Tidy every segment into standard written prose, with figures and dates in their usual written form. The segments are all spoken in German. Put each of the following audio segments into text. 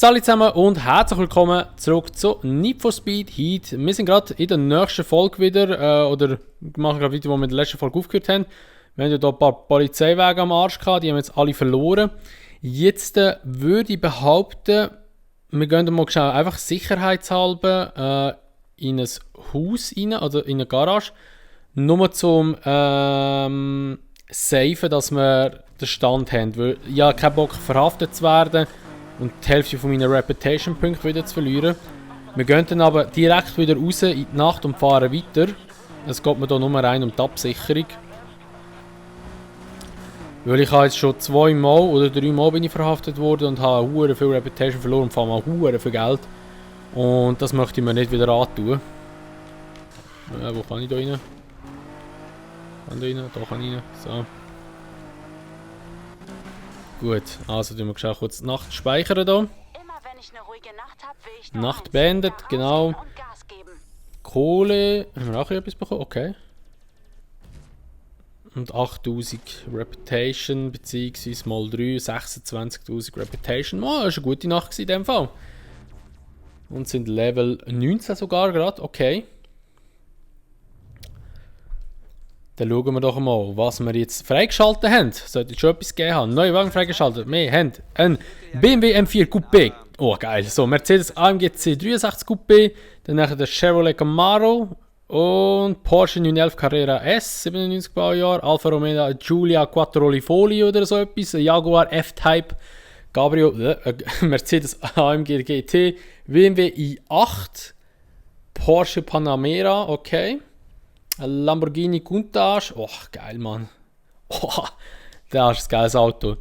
Salut zusammen und herzlich willkommen zurück zu Need for Speed Heat. Wir sind gerade in der nächsten Folge wieder, oder machen gerade weiter, wo wir in der letzten Folge aufgehört haben. Wir haben ja hier ein paar Polizeiwege am Arsch gehabt, die haben jetzt alle verloren. Jetzt würde ich behaupten, wir gehen mal schnell einfach sicherheitshalber in ein Haus rein, oder in eine Garage. Nur zum safen, dass wir den Stand haben. Weil ich habe keinen Bock verhaftet zu werden und die Hälfte von meinen Reputation-Punkten wieder zu verlieren. Wir gehen dann aber direkt wieder raus in die Nacht und fahren weiter. Es geht mir hier nur rein um die Absicherung. Weil ich habe jetzt schon 2 Mal oder 3 Mal bin ich verhaftet worden und habe hure viel Reputation verloren und vor allem hure viel Geld. Und das möchte ich mir nicht wieder antun. Wo kann ich da rein? Kann da rein? Da kann ich rein. So. Gut, also tun wir schnell kurz die Nacht speichern hier. Nacht beendet, genau. Kohle, haben wir auch etwas bekommen? Okay. Und 8000 Reputation, beziehungsweise mal 3, 26.000 Reputation. Oh, das war eine gute Nacht in dem Fall. Und sind Level 19 sogar gerade, okay. Dann schauen wir doch mal, was wir jetzt freigeschaltet haben. Sollte schon etwas gegeben haben. Neue Wagen freigeschaltet. Wir haben einen BMW M4 Coupé. Oh geil. So, Mercedes AMG C63 Coupé. Dann der Chevrolet Camaro. Und Porsche 911 Carrera S, 97 Baujahr. Alfa Romeo Giulia Quattrolifoli oder so etwas. Jaguar F-Type. Cabrio. Mercedes AMG GT. BMW i8. Porsche Panamera. Okay. Lamborghini Countach. Oh, geil, Mann. Oh, das ist ein geiles Auto.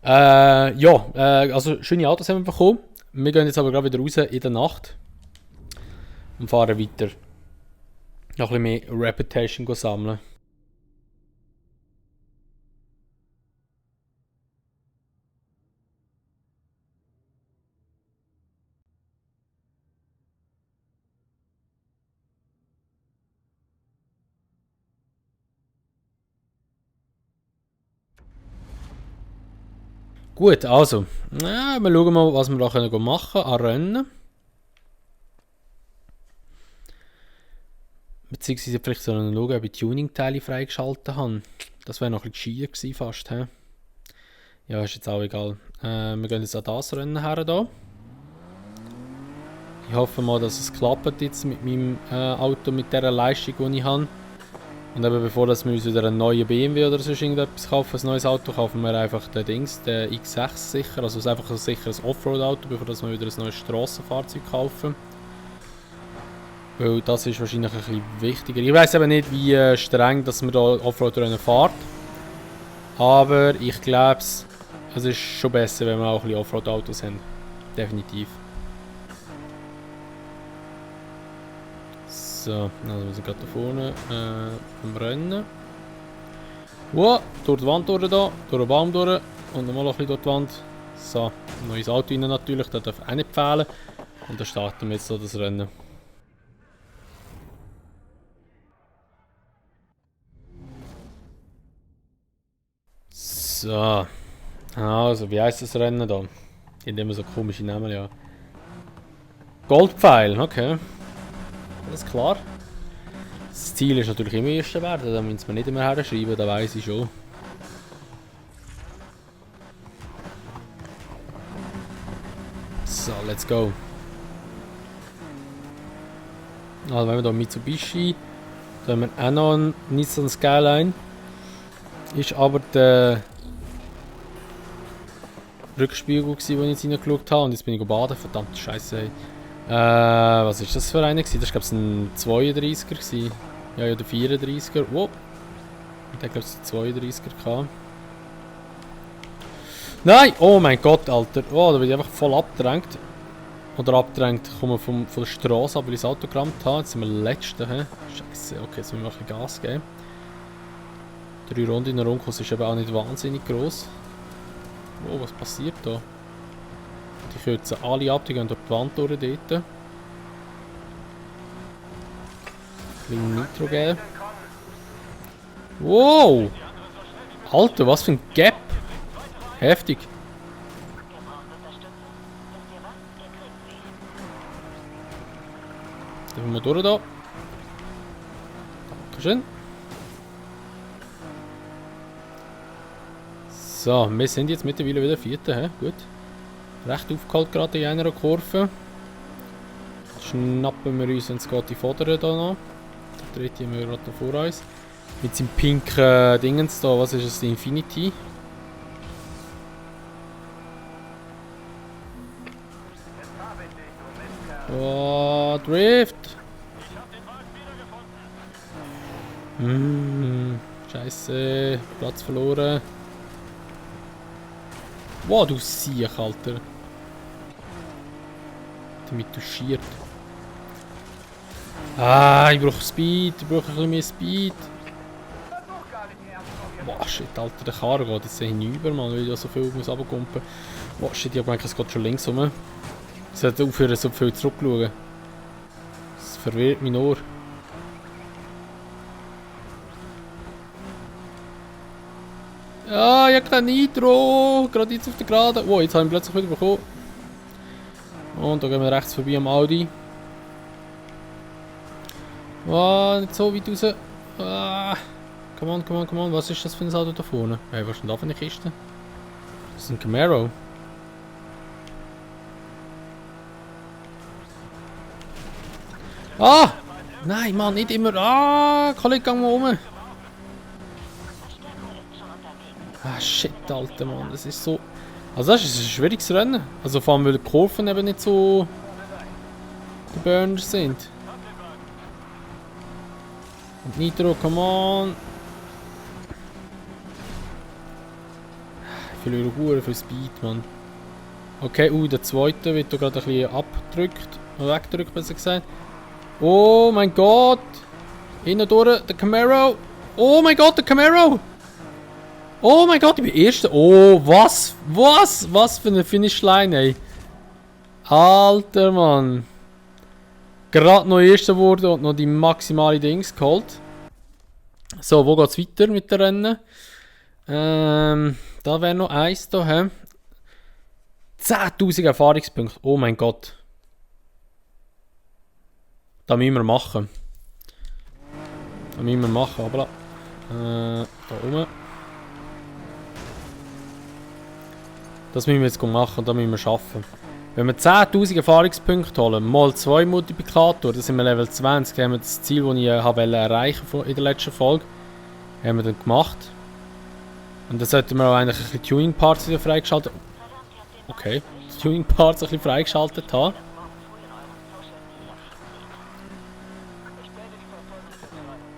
Also schöne Autos haben wir bekommen. Wir gehen jetzt aber gerade wieder raus in der Nacht. Und fahren weiter. Noch ein bisschen mehr Reputation sammeln. Gut, also, wir schauen mal, was wir da machen können an Rennen. Beziehungsweise vielleicht sollen wir schauen, ob ich Tuning-Teile freigeschaltet habe. Das wäre noch ein bisschen gescheiter gewesen fast. He? Ja, ist jetzt auch egal. Wir gehen jetzt an das Rennen her. Da. Ich hoffe mal, dass es klappt jetzt mit meinem Auto, mit der Leistung, die ich habe. Und eben bevor wir uns wieder einen neuen BMW oder sonst irgendetwas kaufen, ein neues Auto, kaufen wir einfach den X6 sicher. Also einfach ein sicheres Offroad-Auto, bevor wir wieder ein neues Strassenfahrzeug kaufen. Weil das ist wahrscheinlich ein bisschen wichtiger. Ich weiß eben nicht, wie streng dass man da Offroad-Rennen fährt. Aber ich glaube, es ist schon besser, wenn wir auch ein bisschen Offroad-Autos haben. Definitiv. So, also wir sind gerade da vorne am Rennen. Wow, durch die Wand durch, da, durch den Baum durch und nochmal ein bisschen durch die Wand. So, ein neues Auto rein natürlich, das darf auch nicht fehlen. Und dann starten wir jetzt so das Rennen. So, also wie heisst das Rennen da? Die haben immer so komische Namen, ja. Goldpfeil, okay. Alles klar. Das Ziel ist natürlich immer erster werden, da müssen wir nicht immer herschreiben, das weiss ich schon. So, let's go. Also wenn wir hier Mitsubishi, da haben wir auch noch einen Nissan Skyline. Ist aber der Rückspiegel, den ich jetzt reingeschaut habe und jetzt bin ich baden, verdammt Scheiße. Was ist das für einer? Das war glaube ich ein 32er. Ja, der 34er. Wow. Und der glaube ich einen 32er gehabt. Nein! Oh mein Gott, Alter. Oh, da bin ich einfach voll abgedrängt. Oder abgedrängt. Ich komme von der Straße, aber ich das Auto gerammt habe. Jetzt sind wir Letzte. Scheiße, okay, jetzt müssen wir ein bisschen Gas geben. 3 Runden in der Rundkurs ist eben auch nicht wahnsinnig gross. Oh, was passiert da? Die kürzen alle ab, die gehen durch die Wand durch dort. Ein Nitro geben. Wow! Alter, was für ein Gap! Heftig! Dürfen wir durch da. Dankeschön. So, wir sind jetzt mittlerweile wieder Vierter, he? Gut. Recht aufgeholt gerade in einer Kurve. Schnappen wir uns, wenn es geht, die Vorder da noch. Der dritte haben wir gerade noch vor uns. Mit seinem pinken Dingens da, was ist es, die Infinity? Oh, Drift! Scheiße, Platz verloren. Wow, du Siech, Alter. Damit touchiert. Ah, ich brauche Speed, ich brauche ein bisschen mehr Speed. Boah, shit, Alter, der Karre geht jetzt hinüber, man, weil ich da so viel muss runterkumpen. Boah, shit, ich hab gemerkt, es geht schon links rum. Ich sollte aufhören, so viel zurückschauen. Das verwirrt mich nur. Ah, ich hab kein Nitro! Gerade jetzt auf der Gerade. Wow, jetzt habe ich ihn plötzlich wieder bekommen. Und da gehen wir rechts vorbei am Audi. Ah, nicht so weit raus. Ah. Come on, come on, come on. Was ist das für ein Auto da vorne? Hey, was ist denn da für eine Kiste? Das ist ein Camaro. Ah! Nein, Mann, nicht immer. Ah, Kollege, gang mal um. Ah, shit, Alter, Mann. Das ist so... Also das ist ein schwieriges Rennen. Also vor allem, weil die Kurven eben nicht so... die Burner sind. Und Nitro, come on. Ich verliere Huren für Speed, Mann. Okay, der zweite wird da gerade ein bisschen abgedrückt. Weggedrückt, besser gesagt. Oh mein Gott! Innen durch, der Camaro! Oh mein Gott, der Camaro! Oh mein Gott, ich bin Erster! Oh, was? Was? Was für eine Finishline, ey! Alter, Mann! Gerade noch Erster geworden und noch die maximale Dings geholt. So, wo geht's weiter mit den Rennen? Da wäre noch eins da, hä? 10.000 Erfahrungspunkte! Oh mein Gott! Das müssen wir machen. Das müssen wir machen, aber da oben. Das müssen wir jetzt machen, das müssen wir schaffen. Wenn wir 10.000 Erfahrungspunkte holen, mal 2 Multiplikator, dann sind wir Level 20. Dann haben wir das Ziel, das ich erreichen wollte in der letzten Folge, haben wir dann gemacht. Und dann sollten wir auch eigentlich ein bisschen Tuning-Parts wieder freigeschaltet. Okay, Tuning-Parts ein bisschen freigeschaltet haben.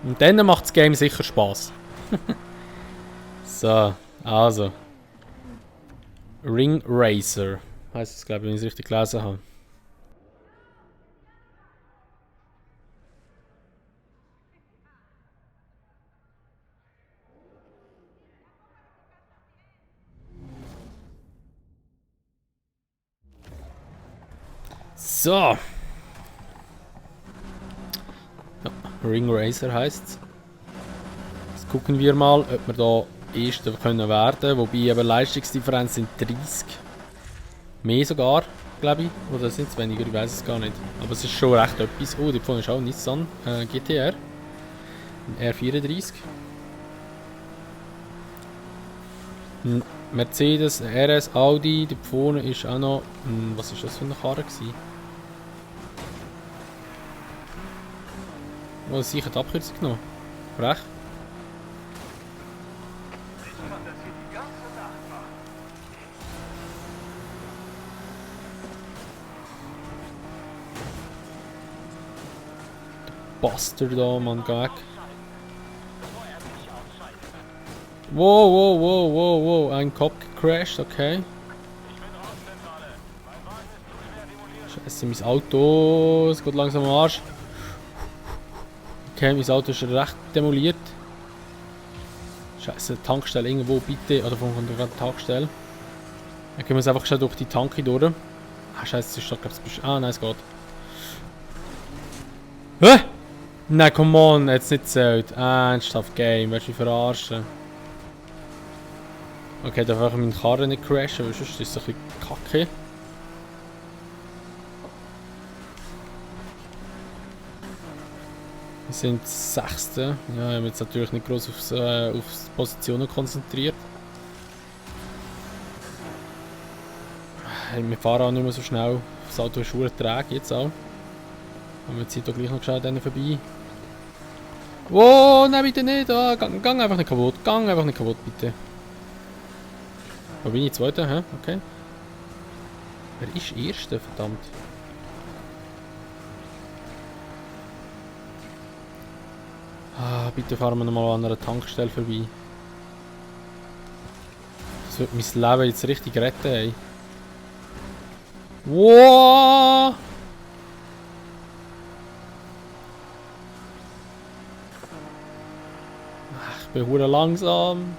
Und dann macht das Game sicher Spaß. So, also. Ring Racer. Heißt es, glaube ich, wenn ich es richtig gelesen habe. So. Ja, Ring Racer heisst es. Jetzt gucken wir mal, ob wir da Erster können werden. Wobei eben Leistungsdifferenz sind 30. Mehr sogar, glaube ich. Oder sind es weniger, ich weiß es gar nicht. Aber es ist schon recht etwas. Oh, die vorne ist auch ein Nissan GTR. Ein R34. Ein Mercedes, ein RS, Audi. Die vorne ist auch noch... was ist das für eine Karre gewesen? Oh, sicher die Abkürzung genommen. Recht. Bastard da, Mann, geh weg. Wow, wow, wow, wow, wow, ein Kopf gecrashed, okay. Scheiße, mein Auto, es geht langsam am Arsch. Okay, mein Auto ist recht demoliert. Scheiße, Tankstelle irgendwo, bitte. Oder von der Tankstelle. Dann gehen wir jetzt einfach schnell durch die Tanke durch. Ah, scheiße, es ist doch, glaube ich, ah, nein, es geht. Hä? Nein, come on, jetzt nicht zählt. Ernsthaft Game, willst du mich verarschen? Okay, darf ich meine Karre nicht crashen, weil sonst ist es ein bisschen kacke. Wir sind Sechste. Ja, ich habe mich jetzt natürlich nicht groß aufs Positionen konzentriert. Wir fahren auch nicht mehr so schnell. Das Auto ist verdammt träge jetzt auch. Aber wir ziehen doch gleich noch schnell an denen vorbei. Wow, nein, bitte nicht. Ah, gang einfach nicht kaputt. Gang einfach nicht kaputt, bitte. Wo bin ich? Zweiter? Hä? Okay. Wer ist Erster? Verdammt. Ah, bitte fahren wir nochmal an einer Tankstelle vorbei. Das wird mein Leben jetzt richtig retten, ey. Wow! Ach, ich bin verdammt langsam.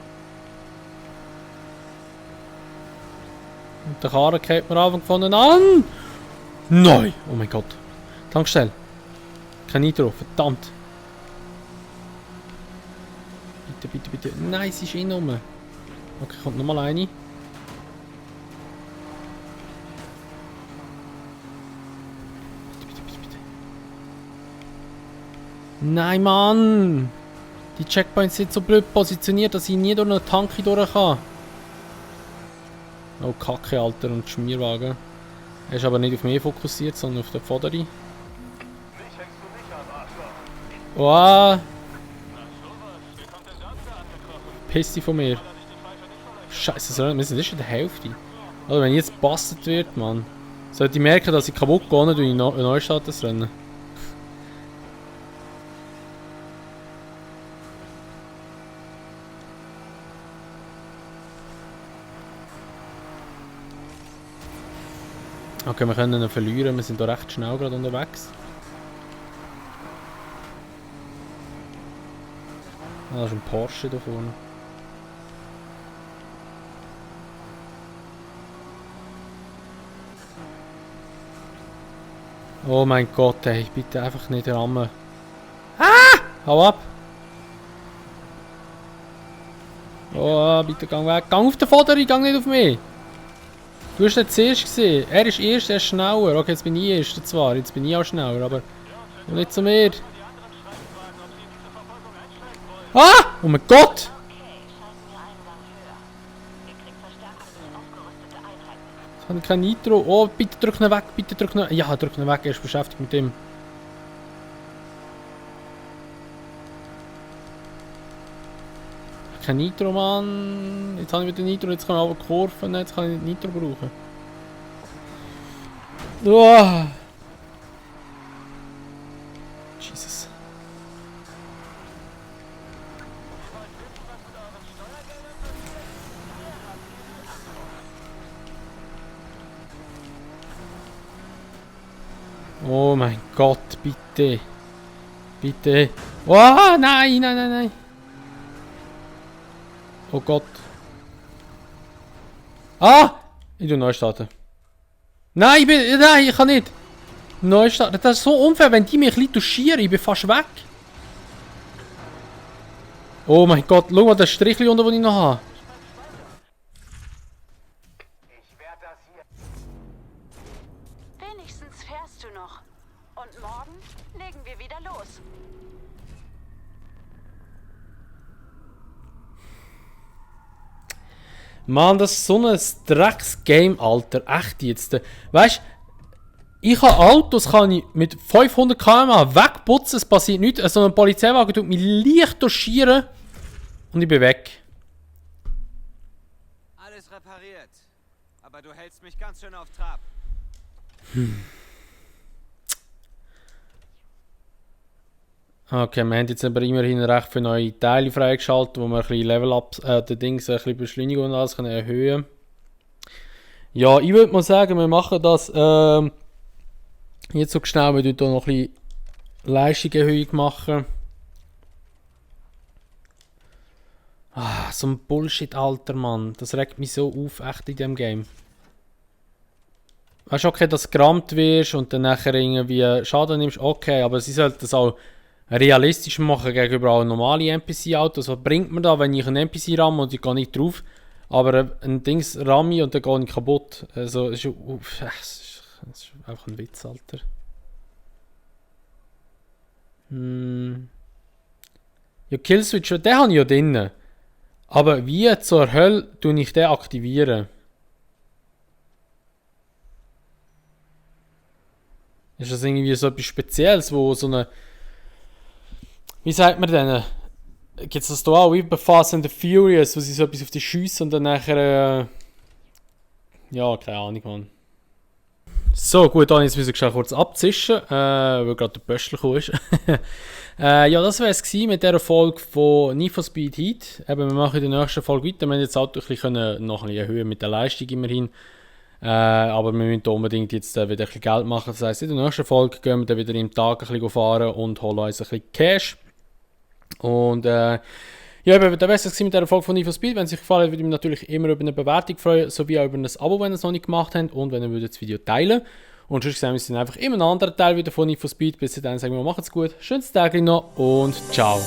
Und der Karren geht mir Anfang von an. Nein! Oh mein Gott. Tankstelle. Kein Nitro, verdammt. Bitte, bitte, bitte. Nein, sie ist eh rum. Okay, kommt nochmal eine. Bitte, bitte, bitte, bitte. Nein, Mann! Die Checkpoints sind so blöd positioniert, dass ich nie durch einen Tank durch kann. Oh, Kacke, Alter, und Schmierwagen. Er ist aber nicht auf mich fokussiert, sondern auf den Vorderi. Oh! Piss dich von mir. Scheiße, wir sind erst in der Hälfte. Also wenn jetzt gebastelt wird, Mann. Sollte ich merken, dass ich kaputt gehe, dann ich neu starten das Rennen. Okay, wir können ihn verlieren, wir sind da recht schnell gerade unterwegs. Ah, da ist ein Porsche da vorne. Oh mein Gott, ey, bitte einfach nicht rammen. Ah! Hau ab! Oh, bitte gang weg. Gang auf den Vorderi, gang nicht auf mich! Du hast ihn zuerst gesehen. Er ist erst, er ist schneller. Okay, jetzt bin ich erst zwar. Jetzt bin ich auch schneller, aber nicht zu mir. Ah! Oh mein Gott! Jetzt habe ich kein Nitro. Oh, bitte drück ihn weg, bitte drück ihn. Ja, drück ihn weg, er ist beschäftigt mit dem. Kein Nitro, Mann. Jetzt habe ich wieder Nitro, jetzt kann ich aber Kurven, jetzt kann ich nicht Nitro brauchen. Oh. Jesus. Oh mein Gott, bitte. Bitte. Oh, nein, nein, nein, nein. Oh Gott. Ah! Ich tu neu starten. Nein, nein, ich kann nicht. Neu starten. Das ist so unfair, wenn die mich ein bisschen touchieren. Ich bin fast weg. Oh mein Gott, schau mal das Strichchen unter, das ich noch habe. Wenigstens fährst du noch. Und morgen legen wir wieder los. Mann, das ist so ein Drecks-Game, Alter. Echt jetzt. Weißt du, ich habe Autos kann ich mit 500 km/h wegputzen, es passiert nichts. So ein Polizeiwagen tut mich leicht touchieren und ich bin weg. Alles repariert. Aber du hältst mich ganz schön auf Trab. Okay, wir haben jetzt aber immerhin recht viele neue Teile freigeschaltet, wo wir ein bisschen Level-Up, den Dings, ein bisschen Beschleunigung und alles können erhöhen. Ja, ich würde mal sagen, wir machen das jetzt so schnell, wir hier noch ein bisschen Leistungserhöhung machen. Ah, so ein Bullshit, alter Mann. Das regt mich so auf, echt in diesem Game. Weißt du, okay, dass du gerammt wirst und dann nachher irgendwie Schaden nimmst, okay, aber sie sollten das auch realistisch machen gegenüber auch normalen NPC-Autos. Was bringt mir da, wenn ich einen NPC ramme und ich gehe nicht drauf, aber ein Dings ramme und dann gehe ich kaputt. Also, es ist einfach ein Witz, Alter. Ja, Killswitch, den habe ich ja drin. Aber wie zur Hölle tue ich den aktivieren? Ist das irgendwie so etwas Spezielles, wo so eine... Wie sagt man denn? Gibt es das da auch wie bei Fast and the Furious, wo sie so etwas auf die schiessen und dann nachher... ja, keine Ahnung, Mann. So, gut, dann jetzt müssen wir kurz abzischen, weil gerade der Pöstler gekommen ist. Ja, das wäre es mit dieser Folge von Need for Speed Heat. Eben, wir machen in der nächsten Folge weiter. Wir haben jetzt halt noch ein bisschen erhöhen mit der Leistung immerhin. Aber wir müssen da unbedingt jetzt wieder ein bisschen Geld machen. Das heisst, in der nächsten Folge gehen wir dann wieder im Tag ein bisschen fahren und holen uns ein bisschen Cash. Und ja, eben, das wäre es mit dieser Folge von Need for Speed. Wenn es euch gefallen hat, würde ich mich natürlich immer über eine Bewertung freuen, sowie auch über ein Abo, wenn ihr es noch nicht gemacht habt und wenn ihr das Video teilen. Und sonst sehen wir uns dann einfach in einem anderen Teil wieder von Need for Speed. Bis dann sagen wir, macht's gut, schönes Tag noch und ciao.